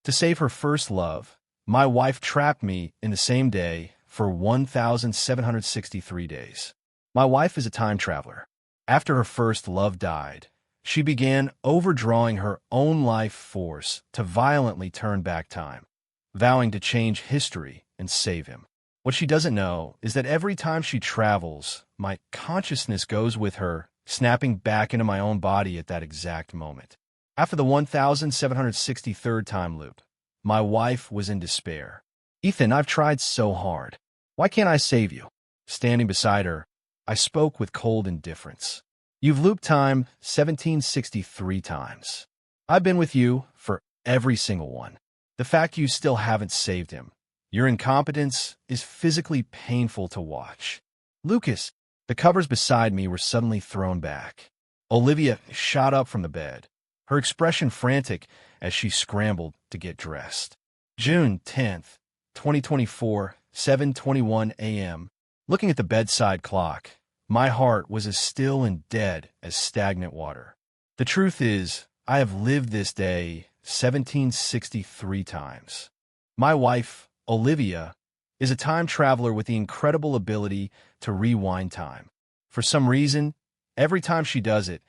To save her first love, my wife trapped me in the same day for 1,763 days. My wife is a time traveler. After her first love died, she began overdrawing her own life force to violently turn back time, vowing to change history and save him. What she doesn't know is that every time she travels, my consciousness goes with her, snapping back into my own body at that exact moment. After the 1,763rd time loop, my wife was in despair. "Ethan, I've tried so hard. Why can't I save you?" Standing beside her, I spoke with cold indifference. "You've looped time 1,763 times. I've been with you for every single one. The fact you still haven't saved him, your incompetence, is physically painful to watch." "Lucas," the covers beside me were suddenly thrown back. Olivia shot up from the bed, her expression frantic as she scrambled to get dressed. June 10th, 2024, 7:21 a.m. Looking at the bedside clock, my heart was as still and dead as stagnant water. The truth is, I have lived this day 1,763 times. My wife, Olivia, is a time traveler with the incredible ability to rewind time. For some reason, every time she does it,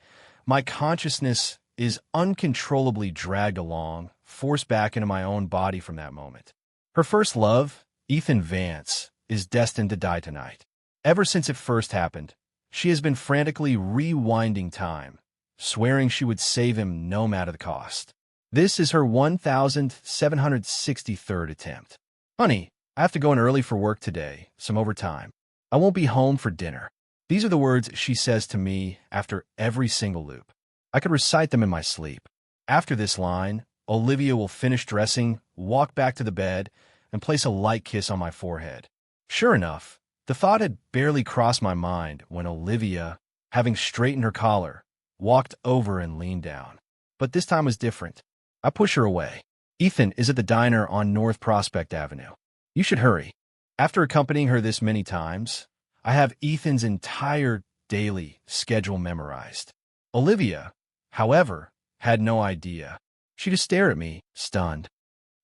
my consciousness is uncontrollably dragged along, forced back into my own body from that moment. Her first love, Ethan Vance, is destined to die tonight. Ever since it first happened, she has been frantically rewinding time, swearing she would save him no matter the cost. This is her 1,763rd attempt. "Honey, I have to go in early for work today, some overtime. I won't be home for dinner." These are the words she says to me after every single loop. I could recite them in my sleep. After this line, Olivia will finish dressing, walk back to the bed, and place a light kiss on my forehead. Sure enough, the thought had barely crossed my mind when Olivia, having straightened her collar, walked over and leaned down. But this time was different. I push her away. "Ethan is at the diner on North Prospect Avenue. You should hurry." After accompanying her this many times, I have Ethan's entire daily schedule memorized. Olivia, however, had no idea. She just stared at me, stunned.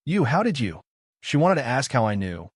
How did you?" She wanted to ask how I knew,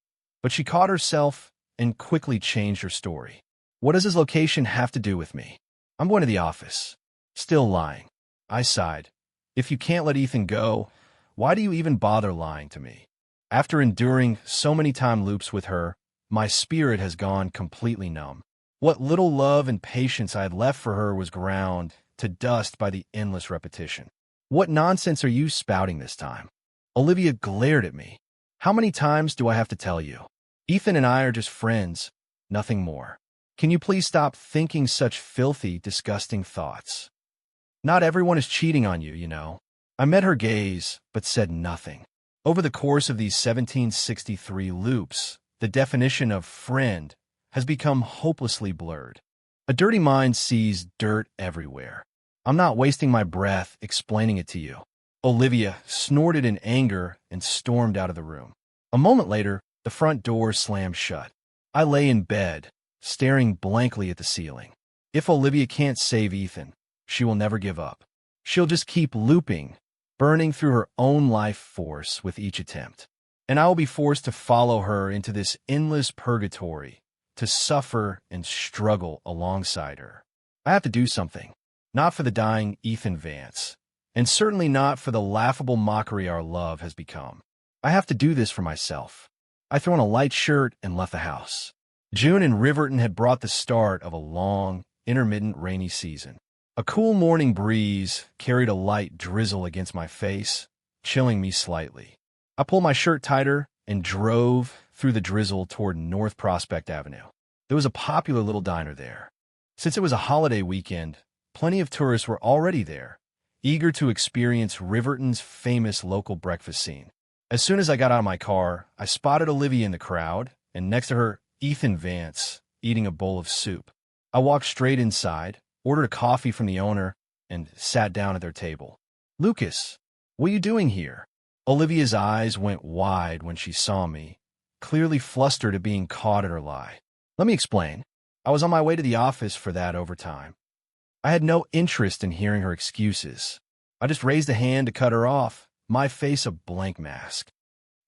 but she caught herself and quickly changed her story. "What does his location have to do with me? I'm going to the office." Still lying. I sighed. "If you can't let Ethan go, why do you even bother lying to me?" After enduring so many time loops with her, my spirit has gone completely numb. What little love and patience I had left for her was ground to dust by the endless repetition. "What nonsense are you spouting this time?" Olivia glared at me. "How many times do I have to tell you? Ethan and I are just friends, nothing more. Can you please stop thinking such filthy, disgusting thoughts? Not everyone is cheating on you, you know." I met her gaze, but said nothing. Over the course of these 1,763 loops, the definition of friend has become hopelessly blurred. A dirty mind sees dirt everywhere. I'm not wasting my breath explaining it to you. Olivia snorted in anger and stormed out of the room. A moment later, the front door slammed shut. I lay in bed, staring blankly at the ceiling. If Olivia can't save Ethan, she will never give up. She'll just keep looping, burning through her own life force with each attempt. And I will be forced to follow her into this endless purgatory, to suffer and struggle alongside her. I have to do something, not for the dying Ethan Vance, and certainly not for the laughable mockery our love has become. I have to do this for myself. I threw on a light shirt and left the house. June in Riverton had brought the start of a long, intermittent rainy season. A cool morning breeze carried a light drizzle against my face, chilling me slightly. I pulled my shirt tighter and drove through the drizzle toward North Prospect Avenue. There was a popular little diner there. Since it was a holiday weekend, plenty of tourists were already there, eager to experience Riverton's famous local breakfast scene. As soon as I got out of my car, I spotted Olivia in the crowd, and next to her, Ethan Vance, eating a bowl of soup. I walked straight inside, ordered a coffee from the owner, and sat down at their table. "Lucas, what are you doing here?" Olivia's eyes went wide when she saw me, clearly flustered at being caught at her lie. "Let me explain. I was on my way to the office for that overtime." I had no interest in hearing her excuses. I just raised a hand to cut her off, my face a blank mask.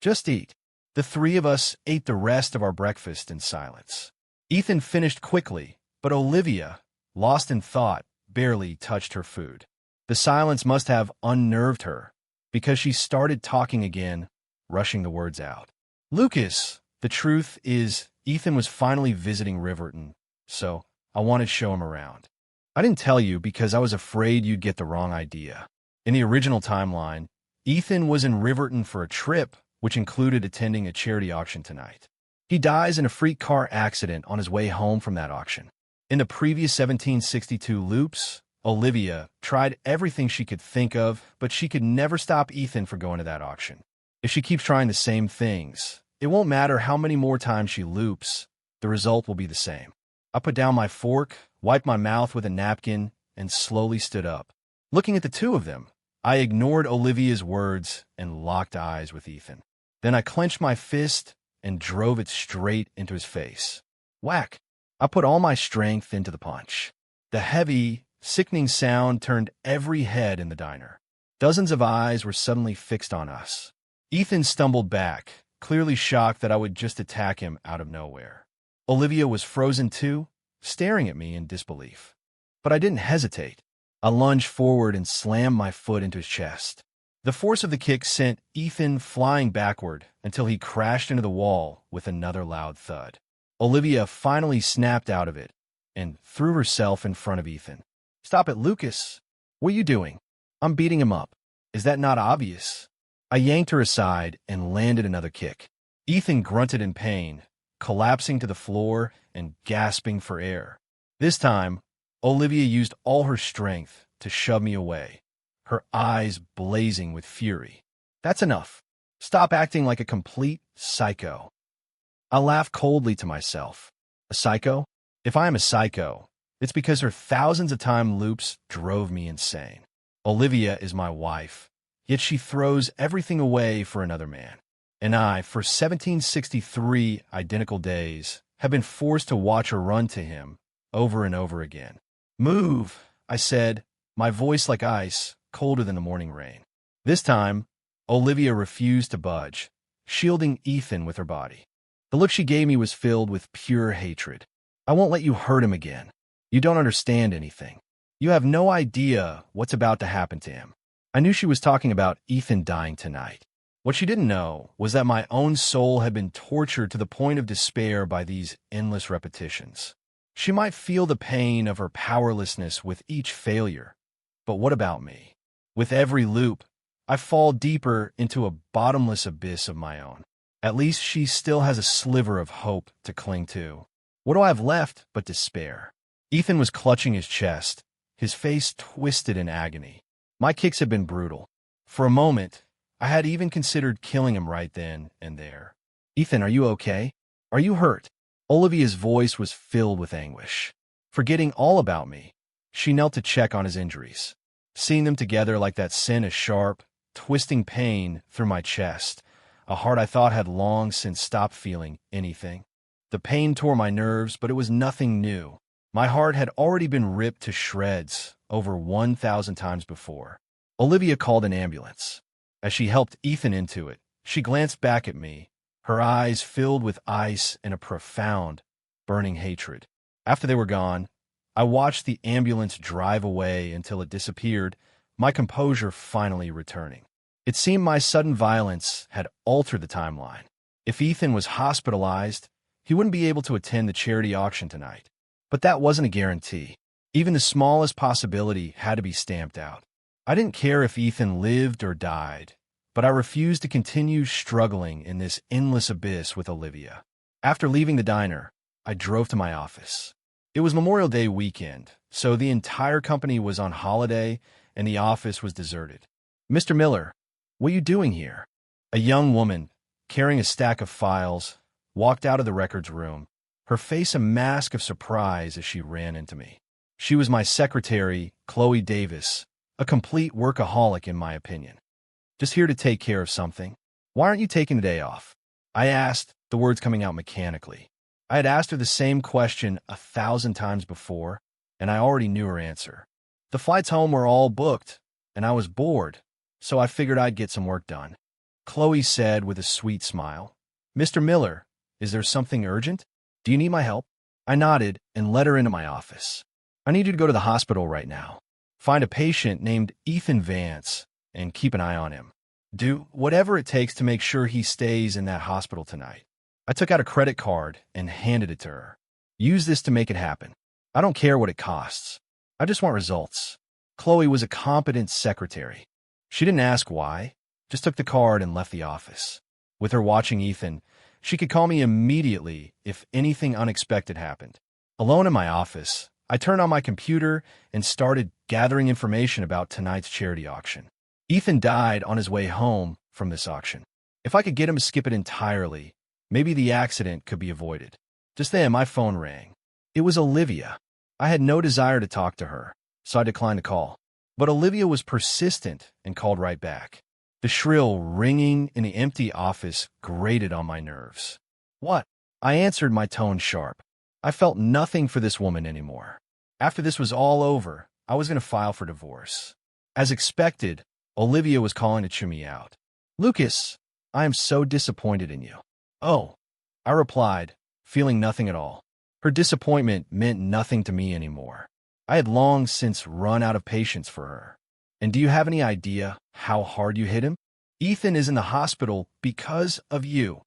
Just eat. The three of us ate the rest of our breakfast in silence. Ethan finished quickly, but Olivia, lost in thought, barely touched her food. The silence must have unnerved her, because she started talking again, rushing the words out. Lucas, the truth is, Ethan was finally visiting Riverton, so I wanted to show him around. I didn't tell you because I was afraid you'd get the wrong idea. In the original timeline, Ethan was in Riverton for a trip, which included attending a charity auction tonight. He dies in a freak car accident on his way home from that auction. In the previous 1762 loops, Olivia tried everything she could think of, but she could never stop Ethan from going to that auction. If she keeps trying the same things, it won't matter how many more times she loops, the result will be the same. I put down my fork, wiped my mouth with a napkin, and slowly stood up. Looking at the two of them, I ignored Olivia's words and locked eyes with Ethan. Then I clenched my fist and drove it straight into his face. Whack! I put all my strength into the punch. The heavy, sickening sound turned every head in the diner. Dozens of eyes were suddenly fixed on us. Ethan stumbled back, clearly shocked that I would just attack him out of nowhere. Olivia was frozen too, staring at me in disbelief. But I didn't hesitate. I lunged forward and slammed my foot into his chest. The force of the kick sent Ethan flying backward until he crashed into the wall with another loud thud. Olivia finally snapped out of it and threw herself in front of Ethan. Stop it, Lucas. What are you doing? I'm beating him up. Is that not obvious? I yanked her aside and landed another kick. Ethan grunted in pain, collapsing to the floor and gasping for air. This time, Olivia used all her strength to shove me away, her eyes blazing with fury. That's enough. Stop acting like a complete psycho. I laughed coldly to myself. A psycho? If I am a psycho, it's because her thousands of time loops drove me insane. Olivia is my wife, yet she throws everything away for another man. And I, for 1763 identical days, have been forced to watch her run to him over and over again. Move, I said, my voice like ice, colder than the morning rain. This time, Olivia refused to budge, shielding Ethan with her body. The look she gave me was filled with pure hatred. I won't let you hurt him again. You don't understand anything. You have no idea what's about to happen to him. I knew she was talking about Ethan dying tonight. What she didn't know was that my own soul had been tortured to the point of despair by these endless repetitions. She might feel the pain of her powerlessness with each failure, but what about me? With every loop, I fall deeper into a bottomless abyss of my own. At least she still has a sliver of hope to cling to. What do I have left but despair? Ethan was clutching his chest, his face twisted in agony. My kicks had been brutal. For a moment, I had even considered killing him right then and there. Ethan, are you okay? Are you hurt? Olivia's voice was filled with anguish. Forgetting all about me, she knelt to check on his injuries. Seeing them together like that sent a sharp, twisting pain through my chest, a heart I thought had long since stopped feeling anything. The pain tore my nerves, but it was nothing new. My heart had already been ripped to shreds over 1,000 times before. Olivia called an ambulance. As she helped Ethan into it, she glanced back at me, her eyes filled with ice and a profound, burning hatred. After they were gone, I watched the ambulance drive away until it disappeared, my composure finally returning. It seemed my sudden violence had altered the timeline. If Ethan was hospitalized, he wouldn't be able to attend the charity auction tonight. But that wasn't a guarantee. Even the smallest possibility had to be stamped out. I didn't care if Ethan lived or died, but I refused to continue struggling in this endless abyss with Olivia. After leaving the diner, I drove to my office. It was Memorial Day weekend, so the entire company was on holiday and the office was deserted. Mr. Miller, what are you doing here? A young woman, carrying a stack of files, walked out of the records room, her face a mask of surprise as she ran into me. She was my secretary, Chloe Davis, a complete workaholic in my opinion. Just here to take care of something. Why aren't you taking the day off? I asked, the words coming out mechanically. I had asked her the same question 1,000 times before, and I already knew her answer. The flights home were all booked, and I was bored, so I figured I'd get some work done. Chloe said with a sweet smile, "Mr. Miller, is there something urgent? Do you need my help?" I nodded and led her into my office. "I need you to go to the hospital right now. Find a patient named Ethan Vance and keep an eye on him. Do whatever it takes to make sure he stays in that hospital tonight." I took out a credit card and handed it to her. "Use this to make it happen. I don't care what it costs. I just want results." Chloe was a competent secretary. She didn't ask why, just took the card and left the office. With her watching Ethan, she could call me immediately if anything unexpected happened. Alone in my office, I turned on my computer and started gathering information about tonight's charity auction. Ethan died on his way home from this auction. If I could get him to skip it entirely, maybe the accident could be avoided. Just then, my phone rang. It was Olivia. I had no desire to talk to her, so I declined the call. But Olivia was persistent and called right back. The shrill ringing in the empty office grated on my nerves. "What?" I answered, my tone sharp. I felt nothing for this woman anymore. After this was all over, I was going to file for divorce. As expected, Olivia was calling to chew me out. "Lucas, I am so disappointed in you." "Oh," I replied, feeling nothing at all. Her disappointment meant nothing to me anymore. I had long since run out of patience for her. "And do you have any idea how hard you hit him? Ethan is in the hospital because of you."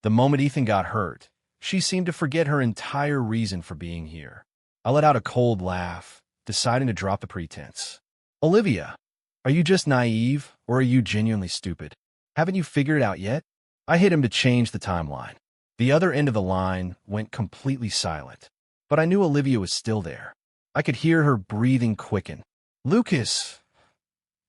The moment Ethan got hurt, she seemed to forget her entire reason for being here. I let out a cold laugh, deciding to drop the pretense. "Olivia, are you just naive or are you genuinely stupid? Haven't you figured it out yet?" I hit him to change the timeline. The other end of the line went completely silent, but I knew Olivia was still there. I could hear her breathing quicken. "Lucas,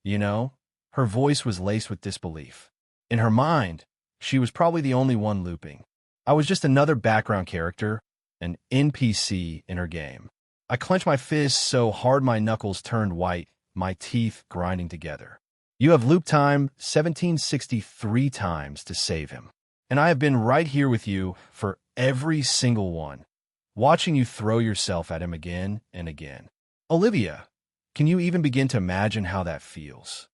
you know," her voice was laced with disbelief. In her mind, she was probably the only one looping. I was just another background character, an NPC in her game. I clenched my fists so hard my knuckles turned white, my teeth grinding together. "You have loop time 1763 times to save him. And I have been right here with you for every single one, watching you throw yourself at him again and again. Olivia, can you even begin to imagine how that feels?"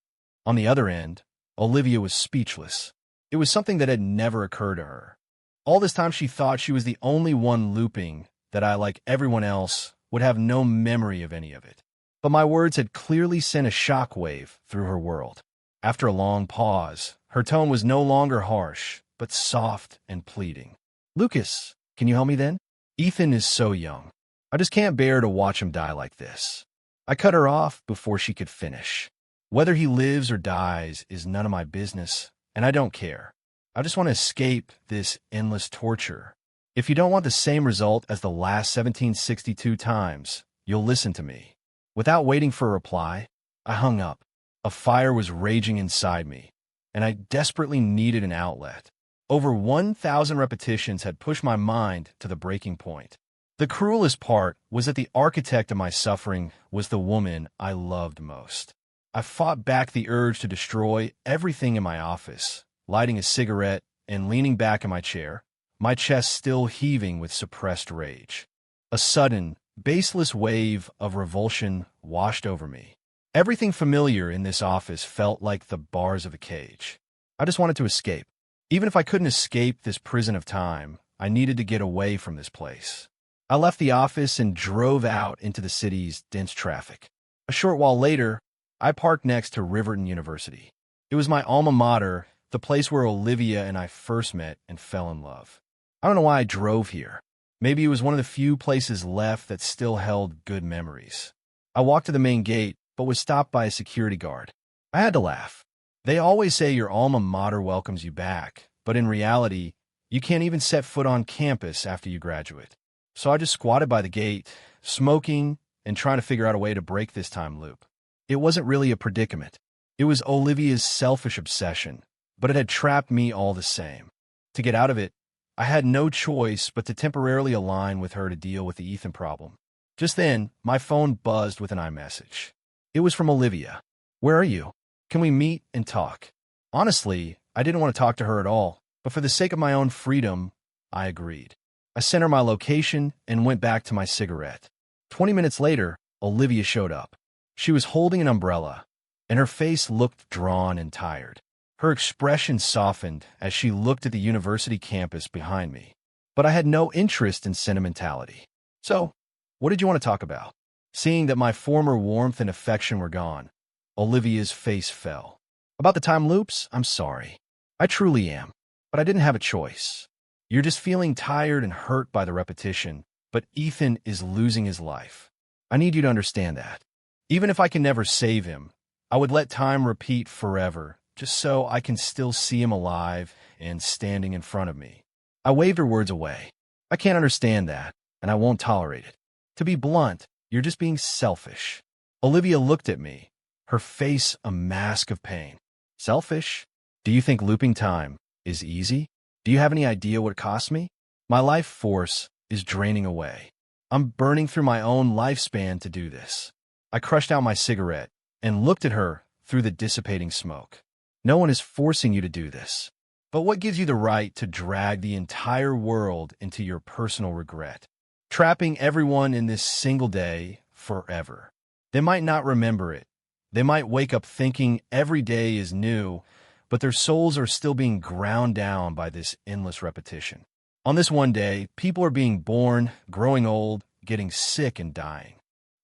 On the other end, Olivia was speechless. It was something that had never occurred to her. All this time she thought she was the only one looping, that I, like everyone else, would have no memory of any of it. But my words had clearly sent a shockwave through her world. After a long pause, her tone was no longer harsh, but soft and pleading. "Lucas, can you help me then? Ethan is so young. I just can't bear to watch him die like this." I cut her off before she could finish. "Whether he lives or dies is none of my business, and I don't care. I just want to escape this endless torture. If you don't want the same result as the last 1762 times, you'll listen to me." Without waiting for a reply, I hung up. A fire was raging inside me, and I desperately needed an outlet. Over 1,000 repetitions had pushed my mind to the breaking point. The cruelest part was that the architect of my suffering was the woman I loved most. I fought back the urge to destroy everything in my office, lighting a cigarette and leaning back in my chair, my chest still heaving with suppressed rage. A sudden, baseless wave of revulsion washed over me. Everything familiar in this office felt like the bars of a cage. I just wanted to escape. Even if I couldn't escape this prison of time, I needed to get away from this place. I left the office and drove out into the city's dense traffic. A short while later, I parked next to Riverton University. It was my alma mater, the place where Olivia and I first met and fell in love. I don't know why I drove here. Maybe it was one of the few places left that still held good memories. I walked to the main gate, but was stopped by a security guard. I had to laugh. They always say your alma mater welcomes you back, but in reality, you can't even set foot on campus after you graduate. So I just squatted by the gate, smoking and trying to figure out a way to break this time loop. It wasn't really a predicament. It was Olivia's selfish obsession, but it had trapped me all the same. To get out of it, I had no choice but to temporarily align with her to deal with the Ethan problem. Just then, my phone buzzed with an iMessage. It was from Olivia. "Where are you? Can we meet and talk?" Honestly, I didn't want to talk to her at all, but for the sake of my own freedom, I agreed. I sent her my location and went back to my cigarette. 20 minutes later, Olivia showed up. She was holding an umbrella. and her face looked drawn and tired. Her expression softened as she looked at the university campus behind me. But I had no interest in sentimentality. So, what did you want to talk about? Seeing that my former warmth and affection were gone, Olivia's face fell. About the time loops? I'm sorry. I truly am. But I didn't have a choice. You're just feeling tired and hurt by the repetition, but Ethan is losing his life. I need you to understand that. Even if I can never save him, I would let time repeat forever, just so I can still see him alive and standing in front of me. I waved her words away. I can't understand that, and I won't tolerate it. To be blunt, you're just being selfish. Olivia looked at me, her face a mask of pain. Selfish? Do you think looping time is easy? Do you have any idea what it costs me? My life force is draining away. I'm burning through my own lifespan to do this. I crushed out my cigarette and looked at her through the dissipating smoke. No one is forcing you to do this. But what gives you the right to drag the entire world into your personal regret? Trapping everyone in this single day forever. They might not remember it. They might wake up thinking every day is new, but their souls are still being ground down by this endless repetition. On this one day, people are being born, growing old, getting sick, and dying.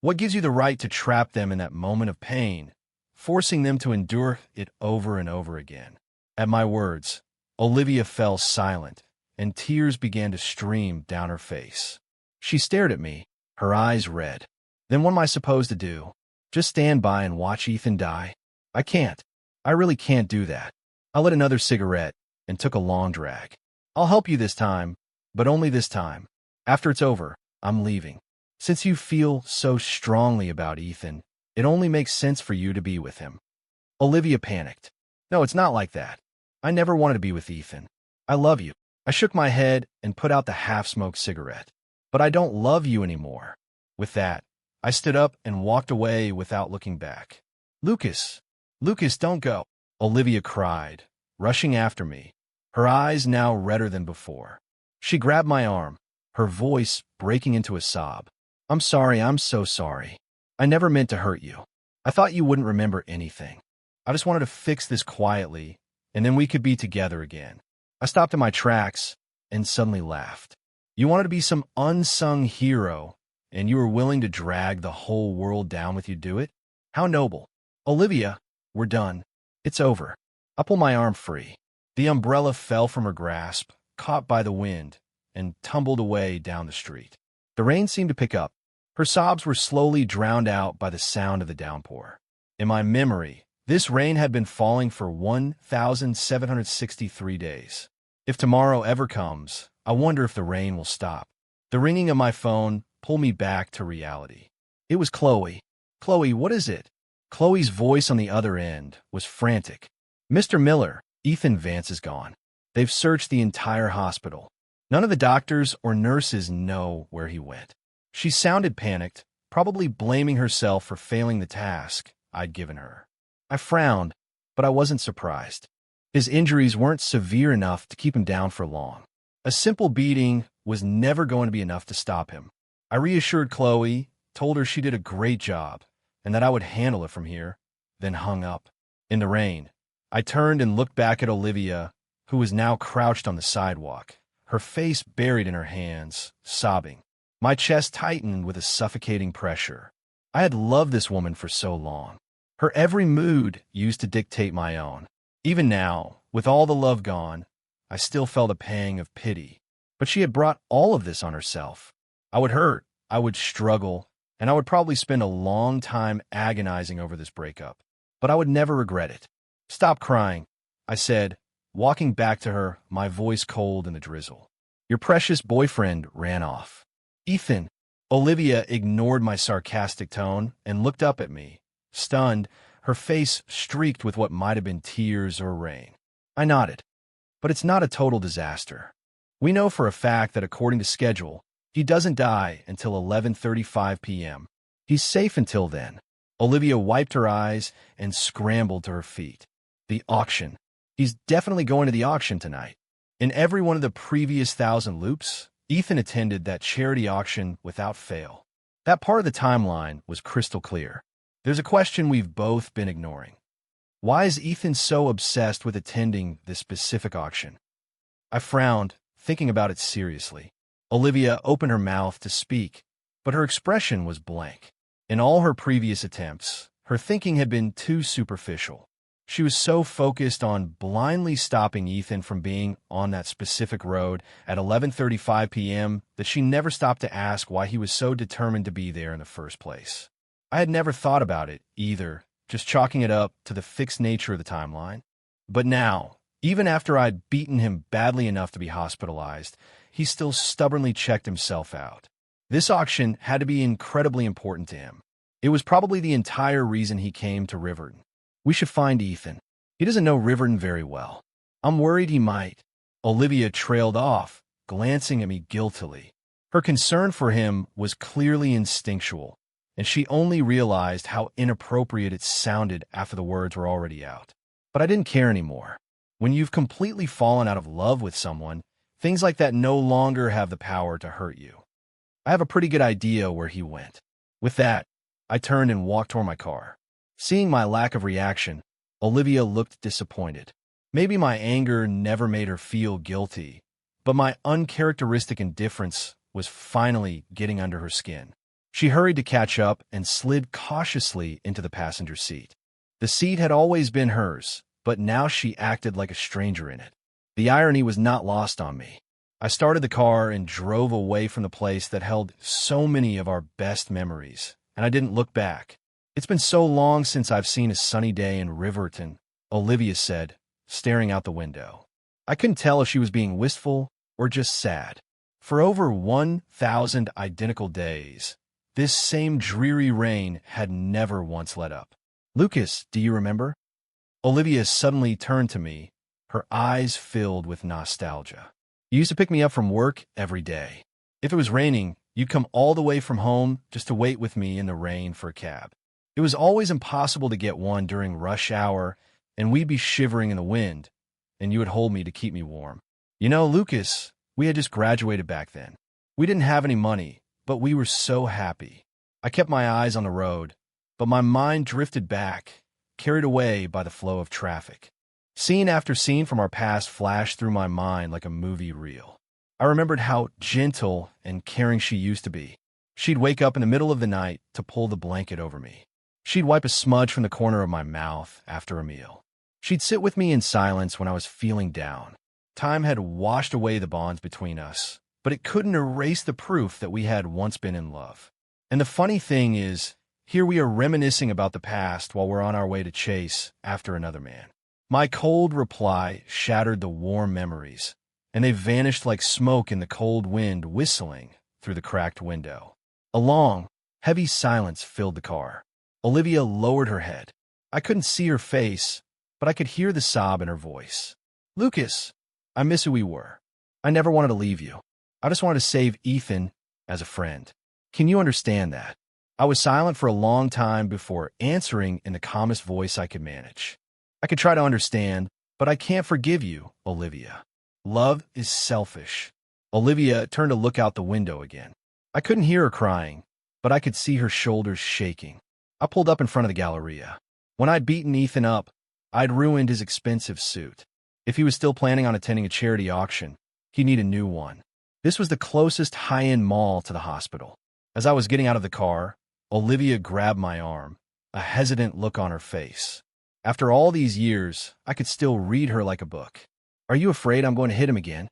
What gives you the right to trap them in that moment of pain, forcing them to endure it over and over again? At my words, Olivia fell silent, and tears began to stream down her face. She stared at me, her eyes red. Then what am I supposed to do? Just stand by and watch Ethan die? I can't. I really can't do that. I lit another cigarette and took a long drag. I'll help you this time, but only this time. After it's over, I'm leaving. Since you feel so strongly about Ethan, it only makes sense for you to be with him. Olivia panicked. No, it's not like that. I never wanted to be with Ethan. I love you. I shook my head and put out the half-smoked cigarette. But I don't love you anymore. With that, I stood up and walked away without looking back. Lucas, don't go, Olivia cried, rushing after me, her eyes now redder than before. She grabbed my arm, her voice breaking into a sob. I'm sorry, I'm so sorry. I never meant to hurt you. I thought you wouldn't remember anything. I just wanted to fix this quietly, and then we could be together again. I stopped in my tracks and suddenly laughed. You wanted to be some unsung hero, and you were willing to drag the whole world down with you to do it? How noble. Olivia, we're done. It's over. I pulled my arm free. The umbrella fell from her grasp, caught by the wind, and tumbled away down the street. The rain seemed to pick up. Her sobs were slowly drowned out by the sound of the downpour. In my memory, this rain had been falling for 1,763 days. If tomorrow ever comes, I wonder if the rain will stop. The ringing of my phone pulled me back to reality. It was Chloe. Chloe, what is it? Chloe's voice on the other end was frantic. Mr. Miller, Ethan Vance is gone. They've searched the entire hospital. None of the doctors or nurses know where he went. She sounded panicked, probably blaming herself for failing the task I'd given her. I frowned, but I wasn't surprised. His injuries weren't severe enough to keep him down for long. A simple beating was never going to be enough to stop him. I reassured Chloe, told her she did a great job, and that I would handle it from here, then hung up. In the rain, I turned and looked back at Olivia, who was now crouched on the sidewalk, her face buried in her hands, sobbing. My chest tightened with a suffocating pressure. I had loved this woman for so long. Her every mood used to dictate my own. Even now, with all the love gone, I still felt a pang of pity. But she had brought all of this on herself. I would hurt, I would struggle, and I would probably spend a long time agonizing over this breakup. But I would never regret it. Stop crying, I said, walking back to her, my voice cold in the drizzle. Your precious boyfriend ran off. Ethan. Olivia ignored my sarcastic tone and looked up at me, stunned, her face streaked with what might have been tears or rain. I nodded. But it's not a total disaster. We know for a fact that according to schedule, he doesn't die until 11:35 p.m. He's safe until then. Olivia wiped her eyes and scrambled to her feet. The auction. He's definitely going to the auction tonight. In every one of the previous 1,000 loops, Ethan attended that charity auction without fail. That part of the timeline was crystal clear. There's a question we've both been ignoring. Why is Ethan so obsessed with attending this specific auction? I frowned, thinking about it seriously. Olivia opened her mouth to speak, but her expression was blank. In all her previous attempts, her thinking had been too superficial. She was so focused on blindly stopping Ethan from being on that specific road at 11:35 p.m. that she never stopped to ask why he was so determined to be there in the first place. I had never thought about it, either, just chalking it up to the fixed nature of the timeline. But now, even after I'd beaten him badly enough to be hospitalized, he still stubbornly checked himself out. This auction had to be incredibly important to him. It was probably the entire reason he came to Riverton. We should find Ethan. He doesn't know Riverton very well. I'm worried he might. Olivia trailed off, glancing at me guiltily. Her concern for him was clearly instinctual, and she only realized how inappropriate it sounded after the words were already out. But I didn't care anymore. When you've completely fallen out of love with someone, things like that no longer have the power to hurt you. I have a pretty good idea where he went. With that, I turned and walked toward my car. Seeing my lack of reaction, Olivia looked disappointed. Maybe my anger never made her feel guilty, but my uncharacteristic indifference was finally getting under her skin. She hurried to catch up and slid cautiously into the passenger seat. The seat had always been hers, but now she acted like a stranger in it. The irony was not lost on me. I started the car and drove away from the place that held so many of our best memories, and I didn't look back. It's been so long since I've seen a sunny day in Riverton, Olivia said, staring out the window. I couldn't tell if she was being wistful or just sad. For over 1,000 identical days, this same dreary rain had never once let up. Lucas, do you remember? Olivia suddenly turned to me, her eyes filled with nostalgia. You used to pick me up from work every day. If it was raining, you'd come all the way from home just to wait with me in the rain for a cab. It was always impossible to get one during rush hour, and we'd be shivering in the wind, and you would hold me to keep me warm. You know, Lucas, we had just graduated back then. We didn't have any money, but we were so happy. I kept my eyes on the road, but my mind drifted back, carried away by the flow of traffic. Scene after scene from our past flashed through my mind like a movie reel. I remembered how gentle and caring she used to be. She'd wake up in the middle of the night to pull the blanket over me. She'd wipe a smudge from the corner of my mouth after a meal. She'd sit with me in silence when I was feeling down. Time had washed away the bonds between us, but it couldn't erase the proof that we had once been in love. And the funny thing is, here we are reminiscing about the past while we're on our way to chase after another man. My cold reply shattered the warm memories, and they vanished like smoke in the cold wind whistling through the cracked window. A long, heavy silence filled the car. Olivia lowered her head. I couldn't see her face, but I could hear the sob in her voice. Lucas, I miss who we were. I never wanted to leave you. I just wanted to save Ethan as a friend. Can you understand that? I was silent for a long time before answering in the calmest voice I could manage. I could try to understand, but I can't forgive you, Olivia. Love is selfish. Olivia turned to look out the window again. I couldn't hear her crying, but I could see her shoulders shaking. I pulled up in front of the Galleria. When I'd beaten Ethan up, I'd ruined his expensive suit. If he was still planning on attending a charity auction, he'd need a new one. This was the closest high-end mall to the hospital. As I was getting out of the car, Olivia grabbed my arm, a hesitant look on her face. After all these years, I could still read her like a book. Are you afraid I'm going to hit him again?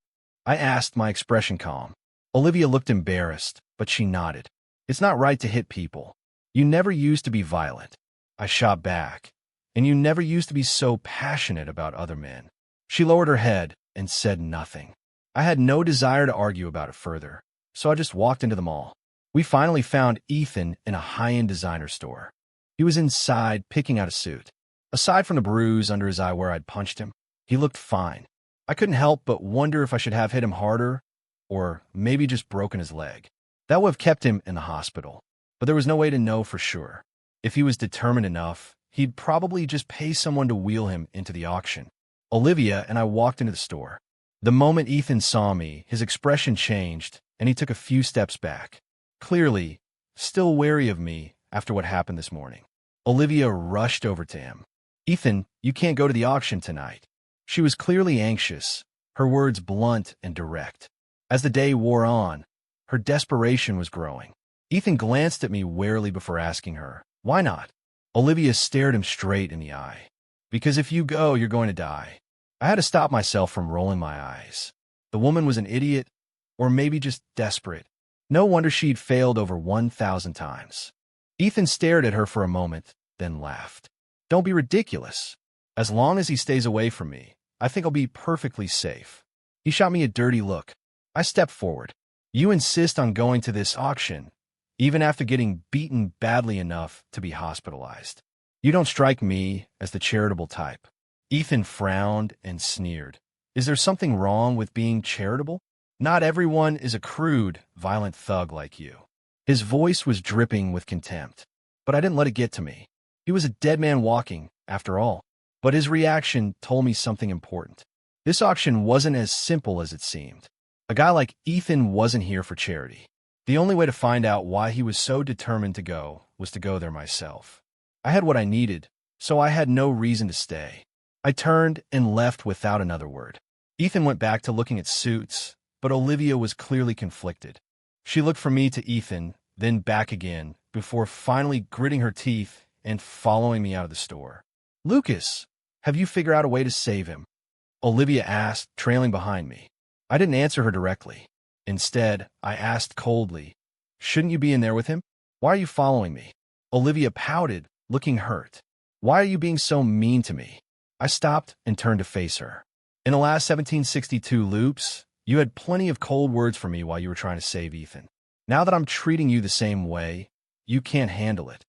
I asked, my expression calm. Olivia looked embarrassed, but she nodded. It's not right to hit people. You never used to be violent. I shot back. And you never used to be so passionate about other men. She lowered her head and said nothing. I had no desire to argue about it further, so I just walked into the mall. We finally found Ethan in a high-end designer store. He was inside picking out a suit. Aside from the bruise under his eye where I'd punched him, he looked fine. I couldn't help but wonder if I should have hit him harder, or maybe just broken his leg. That would have kept him in the hospital, but there was no way to know for sure. If he was determined enough, he'd probably just pay someone to wheel him into the auction. Olivia and I walked into the store. The moment Ethan saw me, his expression changed, and he took a few steps back. Clearly, still wary of me after what happened this morning. Olivia rushed over to him. "Ethan, you can't go to the auction tonight." She was clearly anxious, her words blunt and direct. As the day wore on, her desperation was growing. Ethan glanced at me warily before asking her, "Why not?" Olivia stared him straight in the eye. "Because if you go, you're going to die." I had to stop myself from rolling my eyes. The woman was an idiot, or maybe just desperate. No wonder she'd failed over 1,000 times. Ethan stared at her for a moment, then laughed. "Don't be ridiculous. As long as he stays away from me, I think I'll be perfectly safe." He shot me a dirty look. I stepped forward. "You insist on going to this auction, even after getting beaten badly enough to be hospitalized. You don't strike me as the charitable type." Ethan frowned and sneered. "Is there something wrong with being charitable? Not everyone is a crude, violent thug like you." His voice was dripping with contempt, but I didn't let it get to me. He was a dead man walking, after all. But his reaction told me something important. This auction wasn't as simple as it seemed. A guy like Ethan wasn't here for charity. The only way to find out why he was so determined to go was to go there myself. I had what I needed, so I had no reason to stay. I turned and left without another word. Ethan went back to looking at suits, but Olivia was clearly conflicted. She looked from me to Ethan, then back again, before finally gritting her teeth and following me out of the store. "Lucas, have you figured out a way to save him?" Olivia asked, trailing behind me. I didn't answer her directly. Instead, I asked coldly, "Shouldn't you be in there with him? Why are you following me?" Olivia pouted, looking hurt. "Why are you being so mean to me?" I stopped and turned to face her. "In the last 1762 loops, you had plenty of cold words for me while you were trying to save Ethan. Now that I'm treating you the same way, you can't handle it."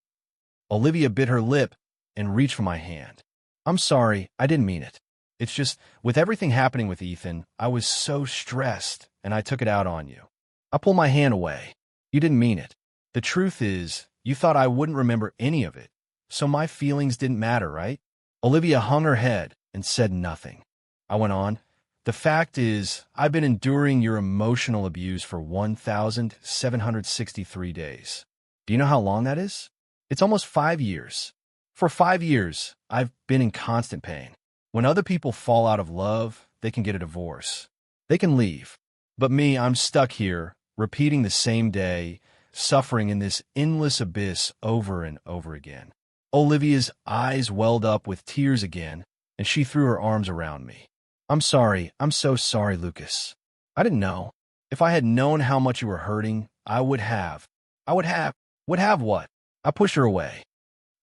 Olivia bit her lip and reached for my hand. "I'm sorry, I didn't mean it. It's just, with everything happening with Ethan, I was so stressed, and I took it out on you." I pulled my hand away. "You didn't mean it. The truth is, you thought I wouldn't remember any of it, so my feelings didn't matter, right?" Olivia hung her head and said nothing. I went on, "The fact is, I've been enduring your emotional abuse for 1,763 days. Do you know how long that is? It's almost 5 years. For 5 years, I've been in constant pain. When other people fall out of love, they can get a divorce. They can leave. But me, I'm stuck here, repeating the same day, suffering in this endless abyss over and over again." Olivia's eyes welled up with tears again, and she threw her arms around me. "I'm sorry. I'm so sorry, Lucas. I didn't know. If I had known how much you were hurting, I would have. Would have what?" I pushed her away.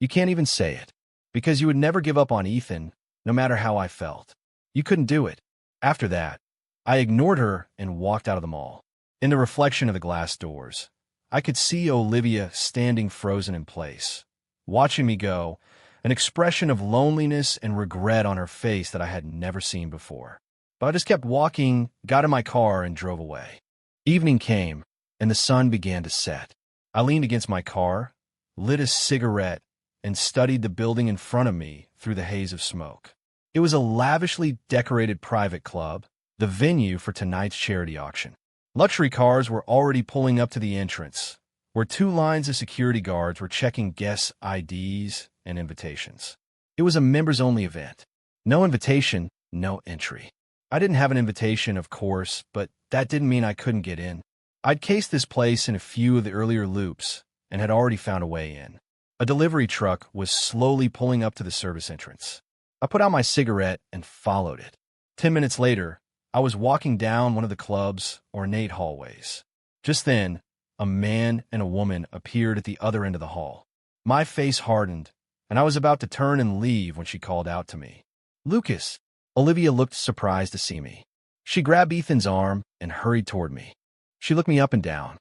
"You can't even say it. Because you would never give up on Ethan, no matter how I felt. You couldn't do it." After that, I ignored her and walked out of the mall. In the reflection of the glass doors, I could see Olivia standing frozen in place, watching me go, an expression of loneliness and regret on her face that I had never seen before. But I just kept walking, got in my car, and drove away. Evening came, and the sun began to set. I leaned against my car, lit a cigarette, and studied the building in front of me through the haze of smoke. It was a lavishly decorated private club, the venue for tonight's charity auction. Luxury cars were already pulling up to the entrance, where 2 lines of security guards were checking guests' IDs and invitations. It was a members-only event. No invitation, no entry. I didn't have an invitation, of course, but that didn't mean I couldn't get in. I'd cased this place in a few of the earlier loops and had already found a way in. A delivery truck was slowly pulling up to the service entrance. I put out my cigarette and followed it. 10 minutes later, I was walking down one of the club's ornate hallways. Just then, a man and a woman appeared at the other end of the hall. My face hardened, and I was about to turn and leave when she called out to me. "Lucas." Olivia looked surprised to see me. She grabbed Ethan's arm and hurried toward me. She looked me up and down.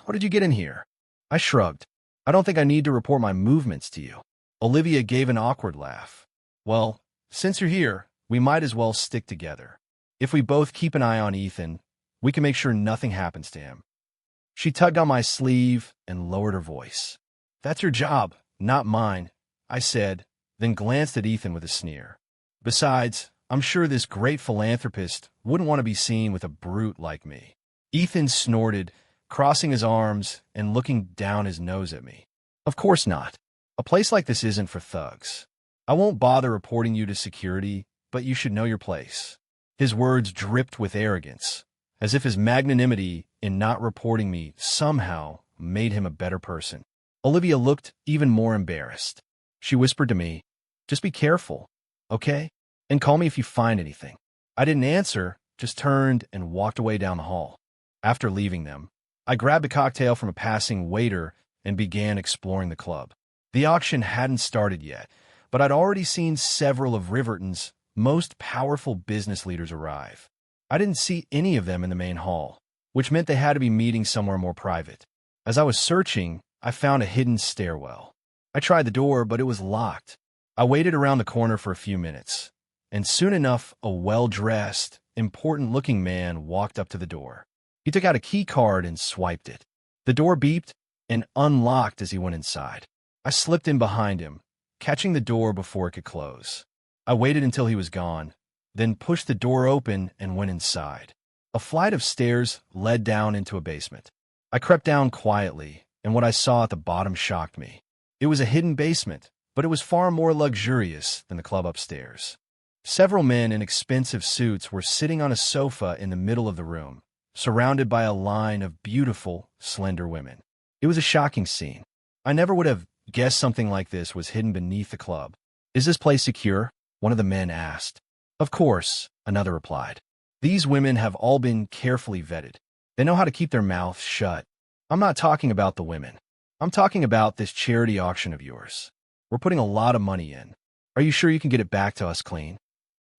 "What did you get in here?" I shrugged. "I don't think I need to report my movements to you." Olivia gave an awkward laugh. "Well, since you're here, we might as well stick together. If we both keep an eye on Ethan, we can make sure nothing happens to him." She tugged on my sleeve and lowered her voice. "That's your job, not mine," I said, then glanced at Ethan with a sneer. "Besides, I'm sure this great philanthropist wouldn't want to be seen with a brute like me." Ethan snorted, crossing his arms and looking down his nose at me. "Of course not. A place like this isn't for thugs. I won't bother reporting you to security, but you should know your place. His words dripped with arrogance, as if his magnanimity in not reporting me somehow made him a better person. Olivia looked even more embarrassed. She whispered to me, "Just be careful, okay? And call me if you find anything." I didn't answer, just turned and walked away down the hall. After leaving them, I grabbed a cocktail from a passing waiter and began exploring the club. The auction hadn't started yet, but I'd already seen several of Riverton's most powerful business leaders arrive. I didn't see any of them in the main hall, which meant they had to be meeting somewhere more private. As I was searching, I found a hidden stairwell. I tried the door, but it was locked. I waited around the corner for a few minutes, and soon enough, a well-dressed, important-looking man walked up to the door. He took out a key card and swiped it. The door beeped and unlocked as he went inside. I slipped in behind him, catching the door before it could close. I waited until he was gone, then pushed the door open and went inside. A flight of stairs led down into a basement. I crept down quietly, and what I saw at the bottom shocked me. It was a hidden basement, but it was far more luxurious than the club upstairs. Several men in expensive suits were sitting on a sofa in the middle of the room, surrounded by a line of beautiful, slender women. It was a shocking scene. I never would have guessed something like this was hidden beneath the club. "Is this place secure?" one of the men asked. "Of course," another replied. "These women have all been carefully vetted. They know how to keep their mouths shut." "I'm not talking about the women. I'm talking about this charity auction of yours. We're putting a lot of money in. Are you sure you can get it back to us clean?"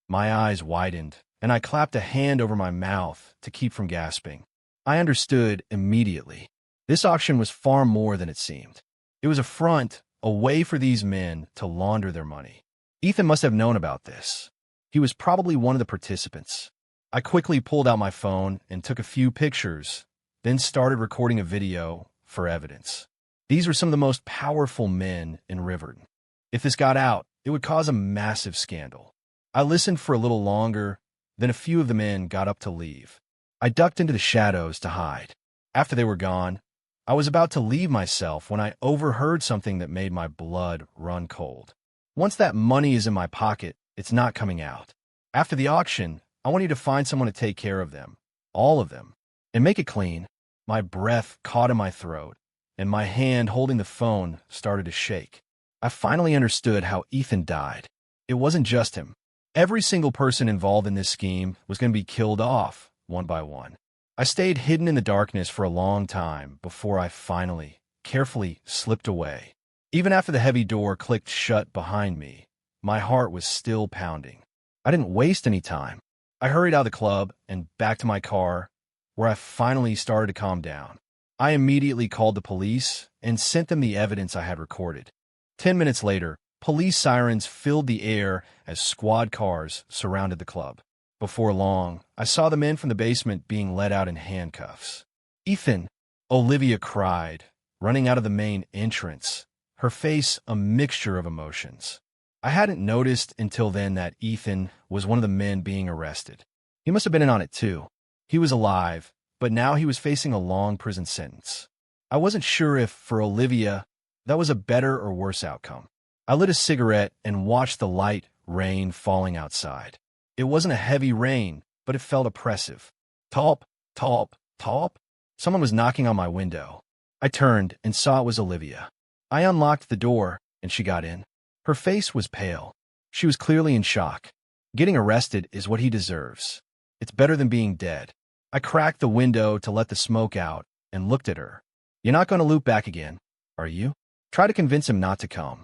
My eyes widened, and I clapped a hand over my mouth to keep from gasping. I understood immediately. This auction was far more than it seemed. It was a front, a way for these men to launder their money. Ethan must have known about this. He was probably one of the participants. I quickly pulled out my phone and took a few pictures, then started recording a video for evidence. These were some of the most powerful men in Riverton. If this got out, it would cause a massive scandal. I listened for a little longer, then a few of the men got up to leave. I ducked into the shadows to hide. After they were gone, I was about to leave myself when I overheard something that made my blood run cold. "Once that money is in my pocket, it's not coming out. After the auction, I want you to find someone to take care of them, all of them, and make it clean." My breath caught in my throat, and my hand holding the phone started to shake. I finally understood how Ethan died. It wasn't just him. Every single person involved in this scheme was going to be killed off, one by one. I stayed hidden in the darkness for a long time before I finally, carefully slipped away. Even after the heavy door clicked shut behind me, my heart was still pounding. I didn't waste any time. I hurried out of the club and back to my car, where I finally started to calm down. I immediately called the police and sent them the evidence I had recorded. 10 minutes later, police sirens filled the air as squad cars surrounded the club. Before long, I saw the men from the basement being led out in handcuffs. "Ethan!" Olivia cried, running out of the main entrance, her face a mixture of emotions. I hadn't noticed until then that Ethan was one of the men being arrested. He must have been in on it too. He was alive, but now he was facing a long prison sentence. I wasn't sure if, for Olivia, that was a better or worse outcome. I lit a cigarette and watched the light rain falling outside. It wasn't a heavy rain, but it felt oppressive. Talp, talp, talp. Someone was knocking on my window. I turned and saw it was Olivia. I unlocked the door, and she got in. Her face was pale. She was clearly in shock. Getting arrested is what he deserves. It's better than being dead. I cracked the window to let the smoke out and looked at her. "You're not going to loop back again, are you?" Try to convince him not to come.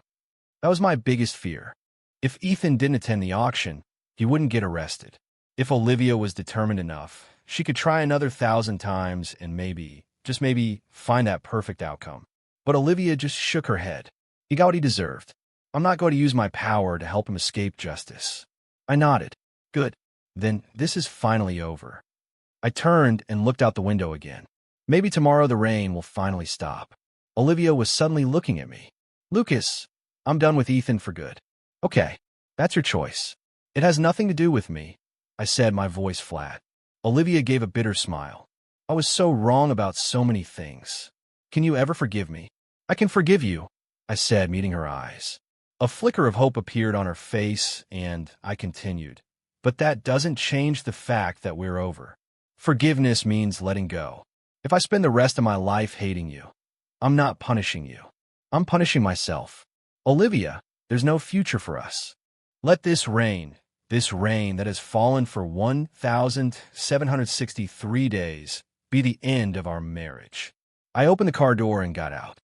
That was my biggest fear. If Ethan didn't attend the auction, he wouldn't get arrested. If Olivia was determined enough, she could try another 1,000 times and maybe, just maybe, find that perfect outcome. But Olivia just shook her head. He got what he deserved. I'm not going to use my power to help him escape justice. I nodded. Good. Then this is finally over. I turned and looked out the window again. Maybe tomorrow the rain will finally stop. Olivia was suddenly looking at me. "Lucas, I'm done with Ethan for good." "Okay, that's your choice. It has nothing to do with me," I said, my voice flat. Olivia gave a bitter smile. "I was so wrong about so many things. Can you ever forgive me?" "I can forgive you," I said, meeting her eyes. A flicker of hope appeared on her face, and I continued. But that doesn't change the fact that we're over. Forgiveness means letting go. If I spend the rest of my life hating you, I'm not punishing you. I'm punishing myself. Olivia, there's no future for us. Let this rain that has fallen for 1,763 days, be the end of our marriage. I opened the car door and got out.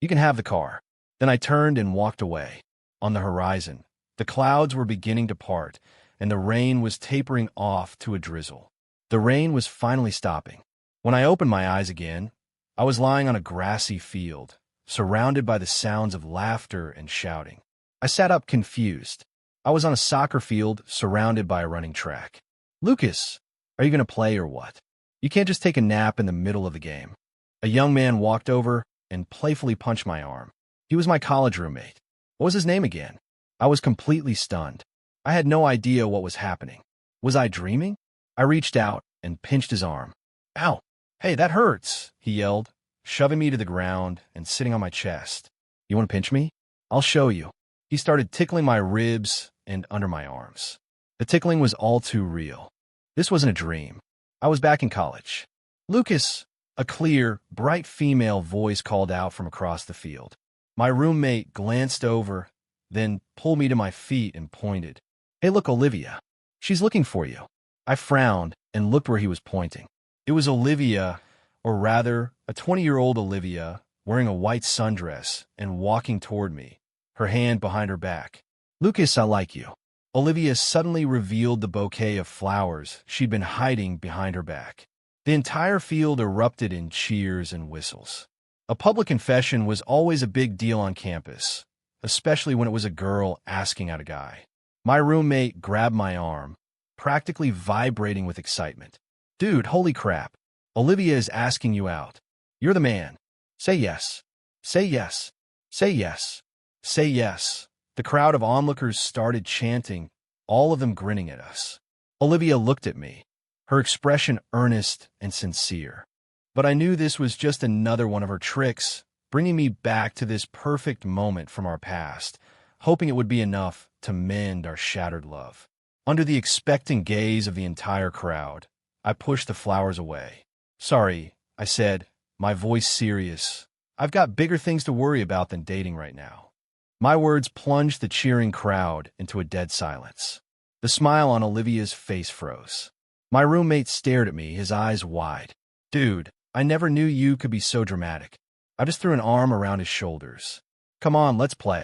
You can have the car. Then I turned and walked away. On the horizon, the clouds were beginning to part, and the rain was tapering off to a drizzle. The rain was finally stopping. When I opened my eyes again, I was lying on a grassy field, surrounded by the sounds of laughter and shouting. I sat up confused. I was on a soccer field surrounded by a running track. Lucas, are you going to play or what? You can't just take a nap in the middle of the game. A young man walked over and playfully punched my arm. He was my college roommate. What was his name again? I was completely stunned. I had no idea what was happening. Was I dreaming? I reached out and pinched his arm. Ow! Hey, that hurts, he yelled, shoving me to the ground and sitting on my chest. You want to pinch me? I'll show you. He started tickling my ribs and under my arms. The tickling was all too real. This wasn't a dream. I was back in college. Lucas, a clear, bright female voice called out from across the field. My roommate glanced over, then pulled me to my feet and pointed. Hey, look, Olivia. She's looking for you. I frowned and looked where he was pointing. It was Olivia, or rather, a 20-year-old Olivia, wearing a white sundress and walking toward me, her hand behind her back. Lucas, I like you. Olivia suddenly revealed the bouquet of flowers she'd been hiding behind her back. The entire field erupted in cheers and whistles. A public confession was always a big deal on campus, especially when it was a girl asking out a guy. My roommate grabbed my arm, practically vibrating with excitement. Dude, holy crap. Olivia is asking you out. You're the man. Say yes. Say yes. Say yes. Say yes. The crowd of onlookers started chanting, all of them grinning at us. Olivia looked at me, her expression earnest and sincere. But I knew this was just another one of her tricks, bringing me back to this perfect moment from our past, hoping it would be enough to mend our shattered love. Under the expectant gaze of the entire crowd, I pushed the flowers away. Sorry, I said, my voice serious. I've got bigger things to worry about than dating right now. My words plunged the cheering crowd into a dead silence. The smile on Olivia's face froze. My roommate stared at me, his eyes wide. Dude, I never knew you could be so dramatic. I just threw an arm around his shoulders. Come on, let's play.